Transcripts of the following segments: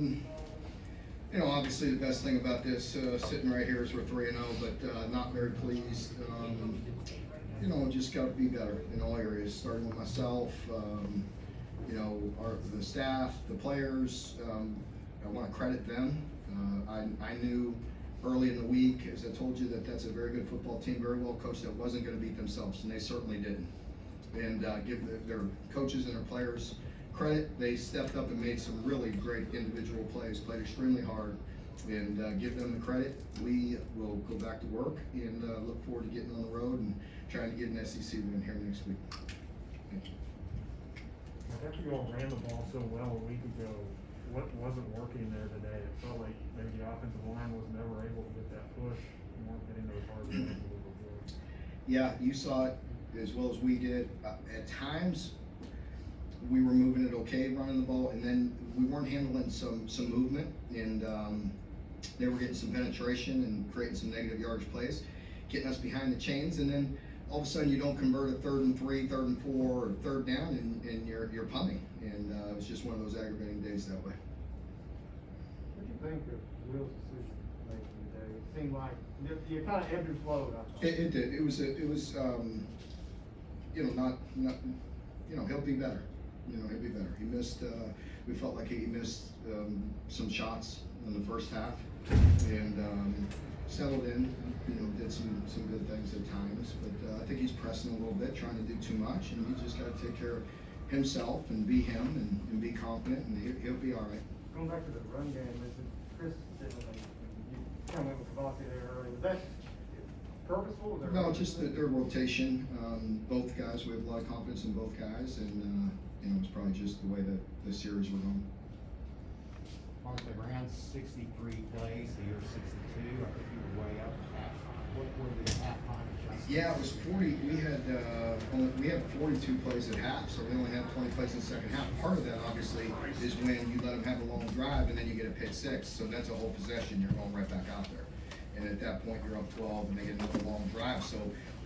You know, obviously the best thing about this sitting right here is we're 3-0, but not very pleased. You know, just got to be better in all areas, starting with myself. You know, the staff, the players. I want to credit them. I knew early in the week, as I told you, that's a very good football team, very well coached, that wasn't going to beat themselves, and they certainly didn't. And give their coaches and their players credit. They stepped up and made some really great individual plays, played extremely hard, and give them the credit. We will go back to work and look forward to getting on the road and trying to get an SEC win here next week. Thank you. After you all ran the ball so well a week ago, what wasn't working there today? It felt like maybe the offensive line was never able to get that push. You weren't getting those hard runs a little bit. Yeah, you saw it as well as we did. At times, we were moving it okay, running the ball, and then we weren't handling some movement, and they were getting some penetration and creating some negative yardage plays, getting us behind the chains, and then all of a sudden you don't convert a 3rd and 3, 3rd and 4, or 3rd down, and you're punting, and it was just one of those aggravating days that way. What do you think of Will's decision making today? It seemed like you kind of ebbed and flowed. I thought. It did. It was you know, not you know, he'll be better. You know, he'll be better. He missed. We felt like he missed some shots in the first half, and settled in. You know, did some good things at times. But I think he's pressing a little bit, trying to do too much, and he's just got to take care of himself and be him and be confident, and he'll be all right. Going back to the run game, Chris said you kind of went with Kavasi there early. Was that purposeful? No, just their rotation. Both guys, we have a lot of confidence in both guys, and you know, it's probably just the way that the series were going. Mark, they ran 63 plays, the year 62. I think you were way up at halftime. What were the halftime adjustments? Yeah, it was 40. We had 42 plays at half, so we only had 20 plays in the second half. Part of that, obviously, is when you let them have a long drive and then you get a pick six. So that's a whole possession. You're going right back out there. And at that point, you're up 12, and they get another long drive. So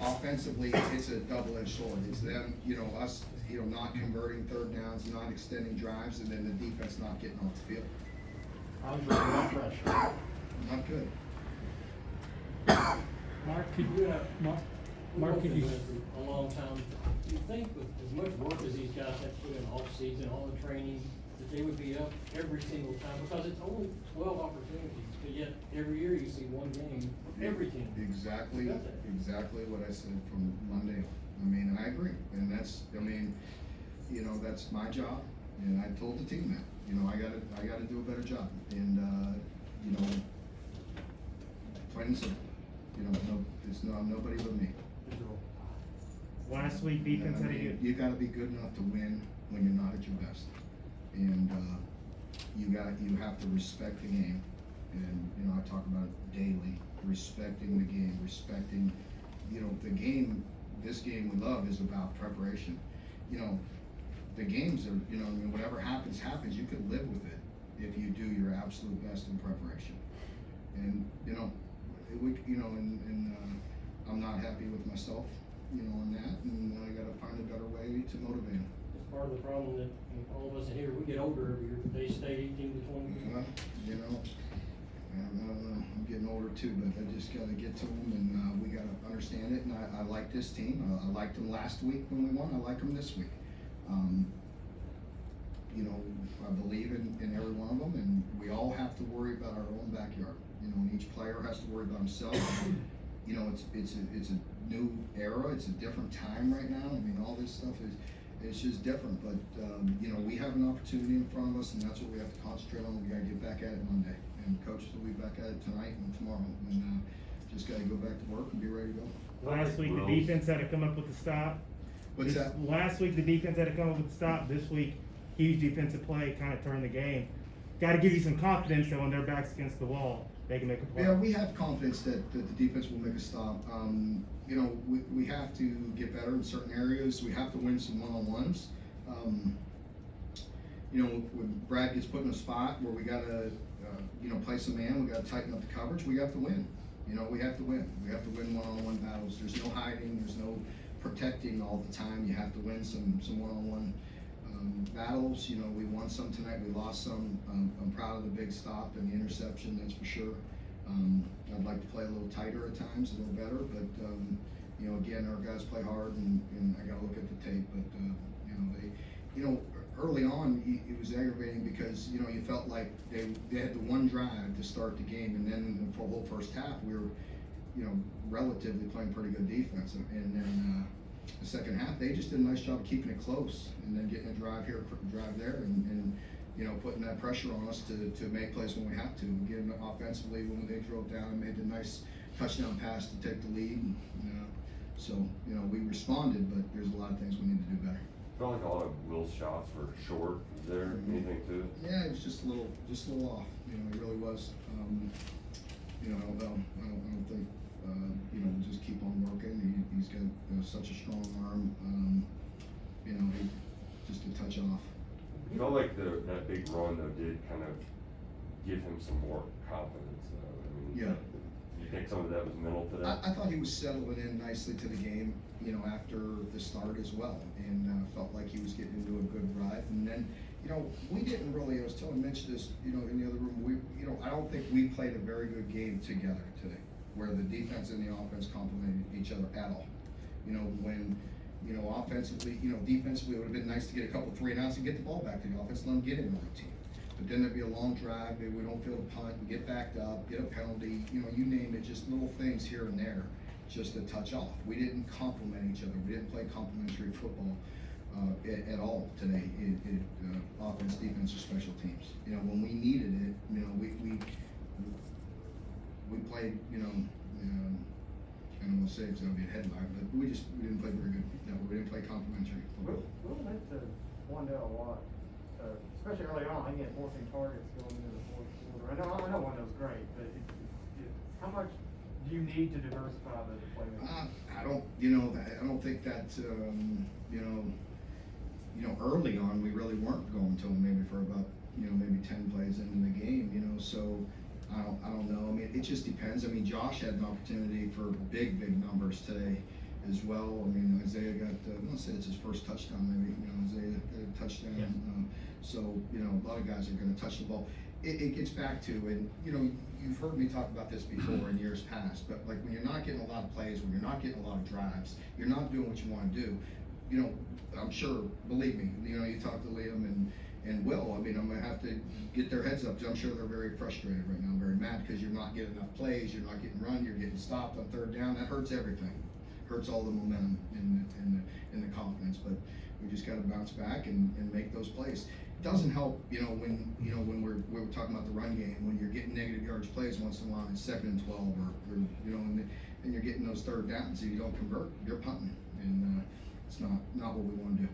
offensively, it's a double-edged sword. It's them, you know, us, you know, not converting 3rd downs, not extending drives, and then the defense not getting off the field. How's your blood pressure? Not good. Mark, could you? A long time. Do you think with as much work as these guys have put in off season, all the training, that they would be up every single time? Because it's only 12 opportunities, but yet every year you see one game, every team. Exactly what I said from Monday. I mean, I agree, and that's, I mean, you know, that's my job, and I told the team that. You know, I gotta do a better job, and you know, plain and simple. You know, it's nobody but me. Last week, defense had a good. You gotta be good enough to win when you're not at your best, and you have to respect the game, and you know, I talk about it daily, respecting the game, respecting, you know, the game. This game we love is about preparation. You know, the games are, you know, I mean, whatever happens, happens. You could live with it if you do your absolute best in preparation. And you know, and I'm not happy with myself, you know, on that, and I got to find a better way to motivate them. It's part of the problem that all of us in here, we get older every year. They stay 18 to 20 years. Well, you know, I'm getting older too, but I just got to get to them, and we got to understand it. And I like this team. I liked them last week when we won. I like them this week. You know, I believe in every one of them, and we all have to worry about our own backyard. You know, and each player has to worry about himself. You know, it's a new era. It's a different time right now. I mean, all this stuff it's just different. But you know, we have an opportunity in front of us, and that's what we have to concentrate on. We got to get back at it Monday, and coaches will be back at it tonight and tomorrow, and just got to go back to work and be ready to go. Last week, the defense had to come up with the stop. What's that? Last week, the defense had to come up with the stop. This week, huge defensive play kind of turned the game. Got to give you some confidence that when their back's against the wall, they can make a play. Yeah, we have confidence that the defense will make a stop. You know, we have to get better in certain areas. We have to win some one-on-ones. You know, when Brad gets put in a spot where we got to, you know, play some man, we got to tighten up the coverage. We have to win. You know, we have to win. We have to win one-on-one battles. There's no hiding. There's no protecting all the time. You have to win some one-on-one battles. You know, we won some tonight, we lost some. I'm proud of the big stop and the interception, that's for sure. I'd like to play a little tighter at times, a little better, but, you know, again, our guys play hard, and I gotta look at the tape, but, you know, early on, it was aggravating because, you know, you felt like they had the one drive to start the game, and then for the whole first half, we were, you know, relatively playing pretty good defense, and then, the second half, they just did a nice job of keeping it close, and then getting a drive here, a drive there, and you know, putting that pressure on us to make plays when we have to. Again, offensively, when they drove down and made the nice touchdown pass to take the lead, so, you know, we responded, but there's a lot of things we need to do better. Felt like a lot of Will's shots were short. Is there anything to it? Yeah, it was just a little off, you know, it really was. You know, I don't think, you know, we'll just keep on working. He's got such a strong arm, you know, just a touch off. It felt like that big run though did kind of give him some more confidence though. I mean, Yeah. You think some of that was mental today? I thought he was settling in nicely to the game, you know, after the start as well, and felt like he was getting into a good ride. And then, you know, we didn't really, I was telling Mitch this, you know, in the other room, you know, I don't think we played a very good game together today, where the defense and the offense complemented each other at all. You know, when, you know, offensively, you know, defensively, it would have been nice to get a couple 3 and outs and get the ball back to the offense, let them get in the routine. But then there'd be a long drive, maybe we don't feel the punt, we get backed up, get a penalty, you know, you name it, just little things here and there, just a touch off. We didn't complement each other, we didn't play complementary football at all today, offense, defense, or special teams. You know, when we needed it, you know, we played, you know, I don't want to say it's going to be a headline, but we didn't play very good. No, we didn't play complimentary football. We'll admit to Wandell a lot, especially early on. He had 14 targets going into the fourth quarter. I know Wandell's great, but how much do you need to diversify the playmaking? I don't think that, you know, early on, we really weren't going to him maybe for about, you know, maybe 10 plays into the game, you know, so I don't know. I mean, it just depends. I mean, Josh had an opportunity for big numbers today as well. I mean, Isaiah got, I want to say it's his first touchdown maybe, you know, Isaiah got a touchdown. Yeah. So, you know, a lot of guys are going to touch the ball. It gets back to, and, you know, you've heard me talk about this before in years past, but like when you're not getting a lot of plays, when you're not getting a lot of drives, you're not doing what you want to do, you know, I'm sure, believe me, you know, you talk to Liam and Will, I mean, I'm gonna have to get their heads up, 'cause I'm sure they're very frustrated right now, very mad, because you're not getting enough plays, you're not getting run, you're getting stopped on third down, that hurts everything. Hurts all the momentum in the confidence, but we just gotta bounce back and make those plays. It doesn't help, you know, when we're talking about the run game, when you're getting negative yards plays once in a while, it's 2nd and 12, or you know, and you're getting those third downs, and you don't convert, you're punting, and it's not what we wanna do.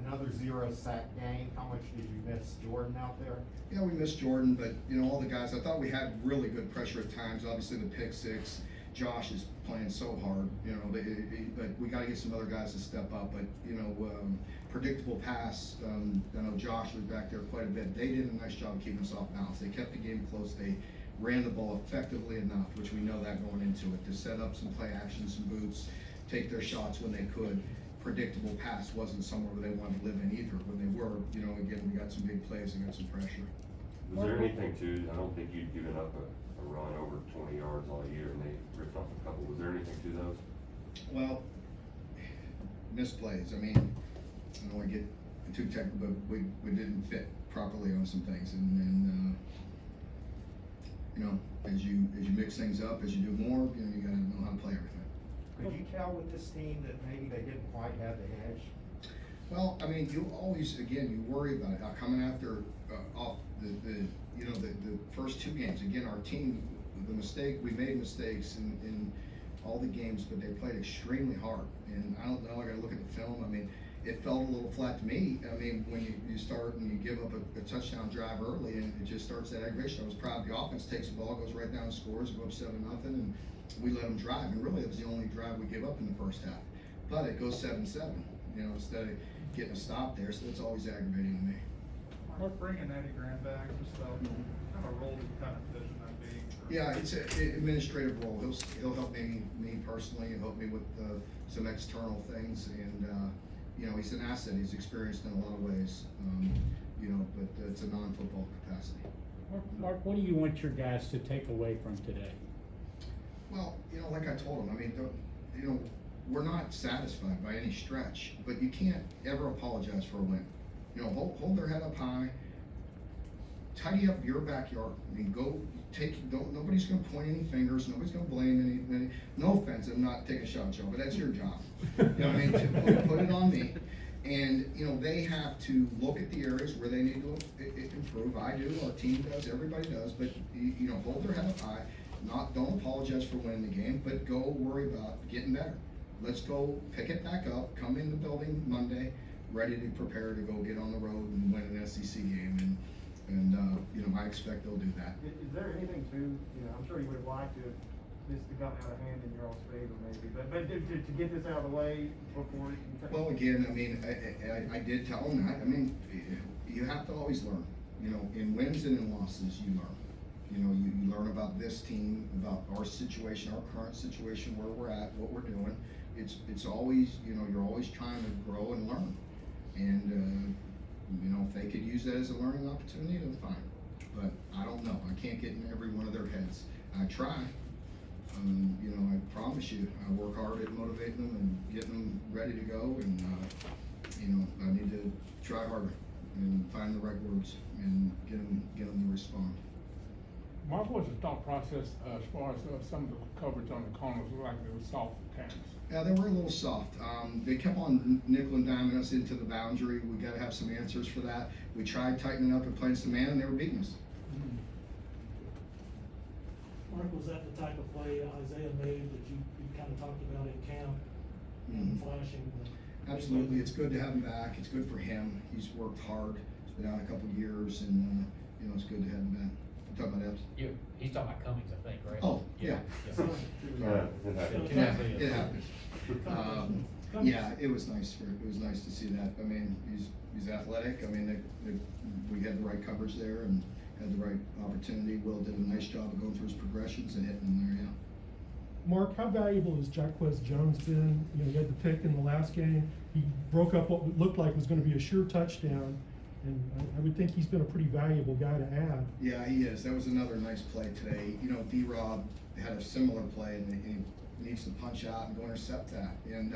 Another 0 sack game. How much did you miss Jordan out there? Yeah, we missed Jordan, but, you know, all the guys, I thought we had really good pressure at times, obviously the pick six. Josh is playing so hard, you know, but we gotta get some other guys to step up, but, you know, predictable pass, I know Josh was back there quite a bit. They did a nice job of keeping us off balance. They kept the game close, they ran the ball effectively enough, which we know that going into it, to set up some play action, some boots, take their shots when they could. Predictable pass wasn't somewhere where they wanted to live in either. When they were, you know, again, we got some big plays and got some pressure. Was there anything to, I don't think you'd given up a run over 20 yards all year and they ripped off a couple. Was there anything to those? Well, misplays. I mean, I don't want to get too technical, but we didn't fit properly on some things, and you know, as you mix things up, as you do more, you know, you gotta know how to play everything. Could you tell with this team that maybe they didn't quite have the edge? Well, I mean, you always, again, you worry about it, coming after, off the first 2 games. Again, our team, we made mistakes in all the games, but they played extremely hard. And I don't know, I gotta look at the film, I mean, it felt a little flat to me. I mean, when you start and you give up a touchdown drive early, and it just starts that aggravation. I was proud the offense takes the ball, goes right down and scores, go up 7-0, and we let them drive, and really it was the only drive we gave up in the first half. But it goes 7-7, you know, instead of getting a stop there, so it's always aggravating to me. Mark, bringing Eddie Graham back, just what kind of role do you kind of envision that being? Yeah, it's an administrative role. He'll help me personally, and help me with some external things, and you know, he's an asset, he's experienced in a lot of ways, you know, but it's a non-football capacity. Mark, what do you want your guys to take away from today? Well, you know, like I told him, I mean, you know, we're not satisfied by any stretch, but you can't ever apologize for a win. You know, hold their head up high, tidy up your backyard. I mean, nobody's gonna point any fingers, nobody's gonna blame any, no offense, I'm not taking a shot at y'all, but that's your job. You know what I mean, to put it on me. And, you know, they have to look at the areas where they need to improve. I do, our team does, everybody does, but, you know, hold their head up high. Don't apologize for winning the game, but go worry about getting better. Let's go pick it back up, come in the building Monday, ready to prepare to go get on the road and win an SEC game. And you know, I expect they'll do that. Is there anything to, you know, I'm sure you would have liked to have this to gotten out of hand in your all's favor maybe, but to get this out of the way before you can. Well, again, I mean, I did tell them that. I mean, you have to always learn. You know, in wins and in losses, you learn. You know, you learn about this team, about our situation, our current situation, where we're at, what we're doing. It's always, you know, you're always trying to grow and learn. And, you know, if they could use that as a learning opportunity, then fine. But I don't know. I can't get in every one of their heads. I try. You know, I promise you, I work hard at motivating them and getting them ready to go. And, you know, I need to try harder and find the right words and get them to respond. Mark, what's the thought process as far as some of the coverage on the corners looked like they were soft taps? Yeah, they were a little soft. They kept on nickel and diming us into the boundary. We got to have some answers for that. We tried tightening up and playing some man, and they were beating us. Mark, was that the type of play Isaiah made that you kind of talked about in camp, flashing? Absolutely, it's good to have him back. It's good for him. He's worked hard. He's been out a couple of years, and you know, it's good to have him back. You talking about Epps? Yeah, he's talking about Cummings, I think, right? Oh, yeah. It happens. Yeah, it was nice to see that. I mean, he's athletic. I mean, we had the right coverage there and had the right opportunity. Will did a nice job of going through his progressions and hitting them there, yeah. Mark, how valuable has Jaquez Jones been? You know, he had the pick in the last game. He broke up what looked like was going to be a sure touchdown. And I would think he's been a pretty valuable guy to add. Yeah, he is. That was another nice play today. You know, D-Rob had a similar play, and he needs to punch out and go intercept that. And,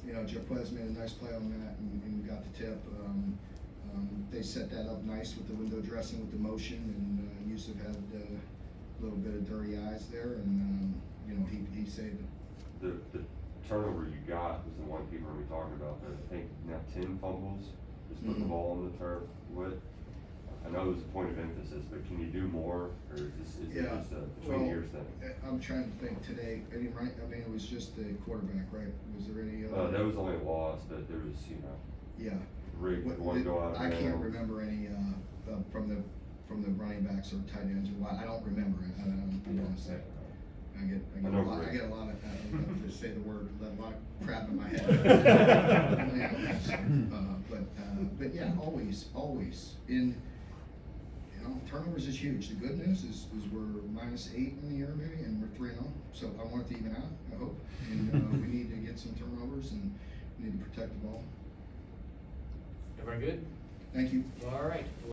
you know, Jaquez made a nice play on that, and we got the tip. They set that up nice with the window dressing, with the motion, and Yusuf had a little bit of dirty eyes there, and, you know, he saved it. The turnover you got was the one people are gonna be talking about, but I think now 10 fumbles. Just put the ball on the turf. What, I know it was a point of emphasis, but can you do more, or is it just a between years thing? I'm trying to think today, I mean, it was just the quarterback, right? Was there any other? That was only a loss, but there was, you know. Yeah. Rick, one go out of I can't bounds. remember any, from the running backs or tight ends or what, I don't remember it, I'm gonna say. I get a lot of, to say the word, a lot of crap in my head. But yeah, always in, you know, turnovers is huge. The good news is we're -8 in the year maybe, and we're 3-0. So I want it to even out, I hope. And we need to get some turnovers and we need to protect the ball. Everybody good? Thank you. All right.